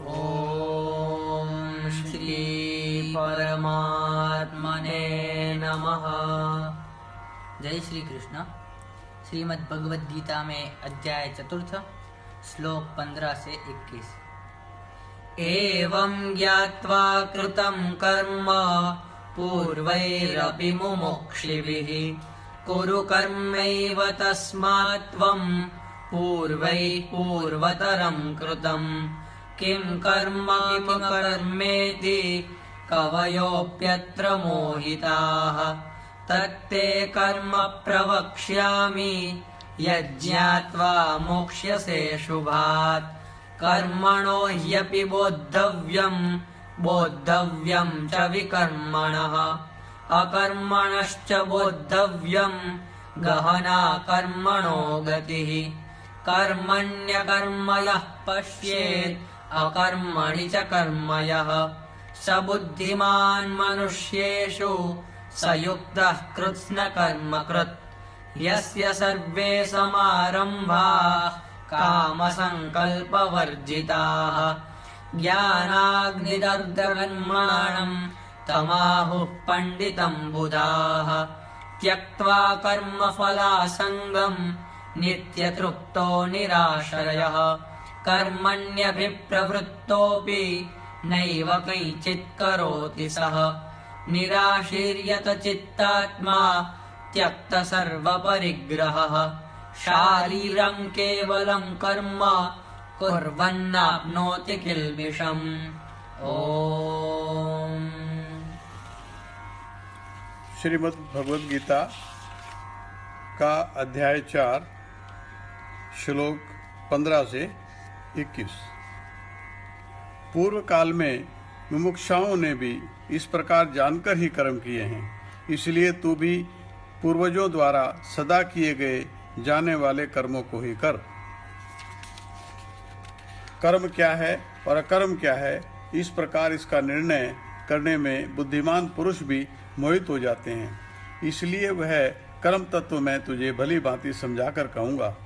ओम श्री परमात्मने नमः। जय श्री कृष्ण। श्रीमद् भगवद गीता में अध्याय 4 श्लोक 15 से 21। एवं ज्ञात्वा कृतं कर्म पूर्वैरपि मुमुक्षिभिः कुरु कर्मैव तस्मात् त्वं पूर्वैः पूर्वतरं कृतं किं कर्म कर्मेति कवयोऽप्यत्र मोहिताः तत्ते कर्म प्रवक्ष्यामि यज्ञात्वा मोक्ष्यसे शुभात् कर्मणो ह्यपि बोद्धव्यं च विकर्मणः अकर्मणश्च बोद्धव्यं गहना कर्मणो गतिः कर्मण्यकर्म यः पश्येत् अकर्मणि च कर्म यः स बुद्धिमान् मनुष्येषु स युक्तः कृत्स्नकर्मकृत् यस्य सर्वे समारम्भाः कामसङ्कल्पवर्जिताः ज्ञानाग्निदग्धकर्माणं तमाहुः पंडितं बुधाः त्यक्त्वा कर्मफलासङ्गं नित्यतृप्तो निराश्रयः कर्मण्यभिप्रवृत्तोऽपि नैव किञ्चित् करोति सः निराशीर्यत चित्तात्मा त्यक्त सर्वपरिग्रहः शारीरं केवलं कर्म कुर्वन्नाप्नोति किल्बिषम्। ओम। श्रीमद् भगवद गीता का अध्याय 4 श्लोक 15 से 21। पूर्व काल में मुमुक्षाओं ने भी इस प्रकार जानकर ही कर्म किए हैं, इसलिए तू भी पूर्वजों द्वारा सदा किए गए जाने वाले कर्मों को ही कर। कर्म क्या है और अकर्म क्या है, इस प्रकार इसका निर्णय करने में बुद्धिमान पुरुष भी मोहित हो जाते हैं। इसलिए वह कर्म तत्व मैं तुझे भली भांति समझाकर कहूँगा,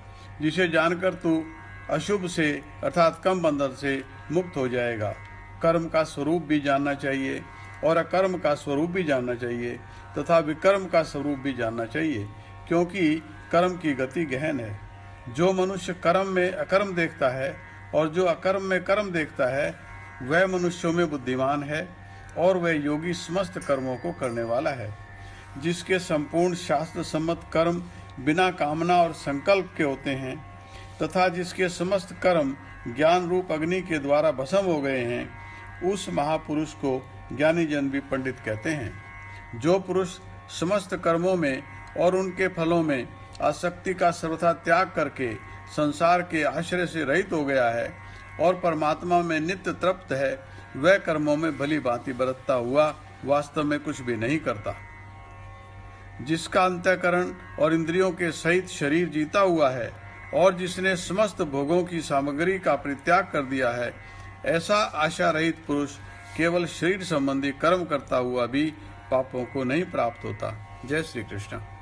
जिसे जानकर तू अशुभ से अर्थात कर्म बंधन से मुक्त हो जाएगा। कर्म का स्वरूप भी जानना चाहिए और अकर्म का स्वरूप भी जानना चाहिए तथा विकर्म का स्वरूप भी जानना चाहिए, क्योंकि कर्म की गति गहन है। जो मनुष्य कर्म में अकर्म देखता है और जो अकर्म में कर्म देखता है, वह मनुष्यों में बुद्धिमान है और वह योगी समस्त कर्मों को करने वाला है। जिसके संपूर्ण शास्त्र सम्मत कर्म बिना कामना और संकल्प के होते हैं तथा जिसके समस्त कर्म ज्ञान रूप अग्नि के द्वारा भस्म हो गए हैं, उस महापुरुष को ज्ञानी जन भी पंडित कहते हैं। जो पुरुष समस्त कर्मों में और उनके फलों में आसक्ति का सर्वथा त्याग करके संसार के आश्रय से रहित हो गया है और परमात्मा में नित्य तृप्त है, वह कर्मों में भली भांति बरतता हुआ वास्तव में कुछ भी नहीं करता। जिसका अंतःकरण और इंद्रियों के सहित शरीर जीता हुआ है और जिसने समस्त भोगों की सामग्री का परित्याग कर दिया है, ऐसा आशा रहित पुरुष केवल शरीर संबंधी कर्म करता हुआ भी पापों को नहीं प्राप्त होता। जय श्री कृष्ण।